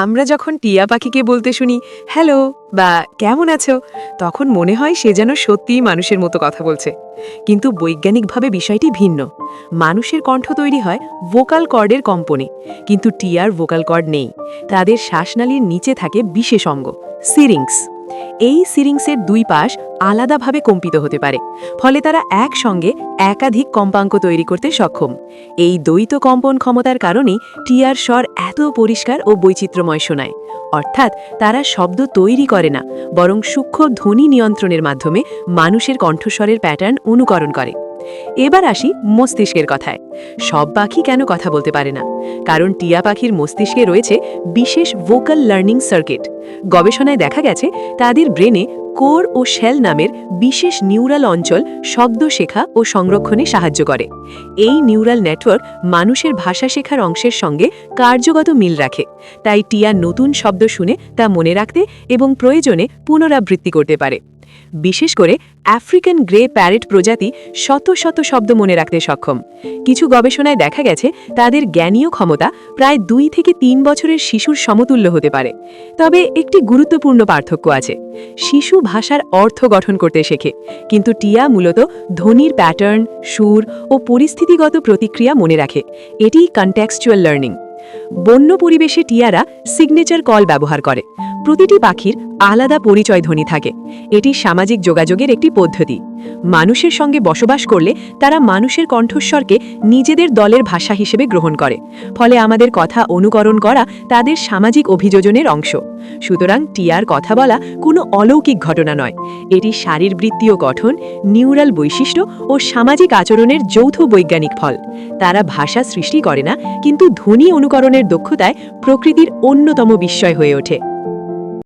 আমরা যখন টিয়া পাখিকে বলতে শুনি হ্যালো বা কেমন আছো, তখন মনে হয় সে যেন সত্যিই মানুষের মতো কথা বলছে। কিন্তু বৈজ্ঞানিকভাবে বিষয়টি ভিন্ন। মানুষের কণ্ঠ তৈরি হয় ভোকাল কর্ডের কম্পনে, কিন্তু টিয়ার ভোকাল কর্ড নেই। তাদের শ্বাসনালীর নিচে থাকে বিশেষ অঙ্গ, সিরিংস। এই সিরিংসের দুই পাশ আলাদাভাবে কম্পিত হতে পারে, ফলে তারা একসঙ্গে একাধিক কম্পাঙ্ক তৈরি করতে সক্ষম। এই দ্বৈত কম্পন ক্ষমতার কারণেই টিয়ার স্বর এত পরিষ্কার ও বৈচিত্র্যময় শোনায়। অর্থাৎ তারা শব্দ তৈরি করে না, বরং সূক্ষ্ম ধ্বনি নিয়ন্ত্রণের মাধ্যমে মানুষের কণ্ঠস্বরের প্যাটার্ন অনুকরণ করে। এবার আসি মস্তিষ্কের কথায়। সব পাখি কেন কথা বলতে পারে না? কারণ টিয়া পাখির মস্তিষ্কে রয়েছে বিশেষ ভোকাল লার্নিং সার্কিট। গবেষণায় দেখা গেছে তাদের ব্রেনে কোর ও শেল নামের বিশেষ নিউরাল অঞ্চল শব্দ শেখা ও সংরক্ষণে সাহায্য করে। এই নিউরাল নেটওয়ার্ক মানুষের ভাষা শেখার অংশের সঙ্গে কার্যগত মিল রাখে। তাই টিয়া নতুন শব্দ শুনে তা মনে রাখতে এবং প্রয়োজনে পুনরাবৃত্তি করতে পারে। বিশেষ করে আফ্রিকান গ্রে প্যারেট প্রজাতি শত শত শব্দ মনে রাখতে সক্ষম। কিছু গবেষণায় দেখা গেছে তাদের জ্ঞানীয় ক্ষমতা প্রায় 2 থেকে 3 বছরের শিশুর সমতুল্য হতে পারে। তবে একটি গুরুত্বপূর্ণ পার্থক্য আছে। শিশু ভাষার অর্থ গঠন করতে শেখে, কিন্তু টিয়া মূলত ধ্বনির প্যাটার্ন, সুর ও পরিস্থিতিগত প্রতিক্রিয়া মনে রাখে। এটি কনটেক্সচুয়াল লার্নিং। বন্য পরিবেশে টিয়ারা সিগনেচার কল ব্যবহার করে। প্রতিটি পাখির আলাদা পরিচয় ধ্বনি থাকে। এটি সামাজিক যোগাযোগের একটি পদ্ধতি। মানুষের সঙ্গে বসবাস করলে তারা মানুষের কণ্ঠস্বরকে নিজেদের দলের ভাষা হিসেবে গ্রহণ করে, ফলে আমাদের কথা অনুকরণ করা তাদের সামাজিক অভিযোজনের অংশ। সুতরাং টিয়ার কথা বলা কোনো অলৌকিক ঘটনা নয়, এটি শারীরবৃত্তীয় গঠন, নিউরাল বৈশিষ্ট্য ও সামাজিক আচরণের যৌথ বৈজ্ঞানিক ফল। তারা ভাষা সৃষ্টি করে না, কিন্তু ধ্বনি অনুকরণের দক্ষতায় প্রকৃতির অন্যতম বিস্ময় হয়ে ওঠে।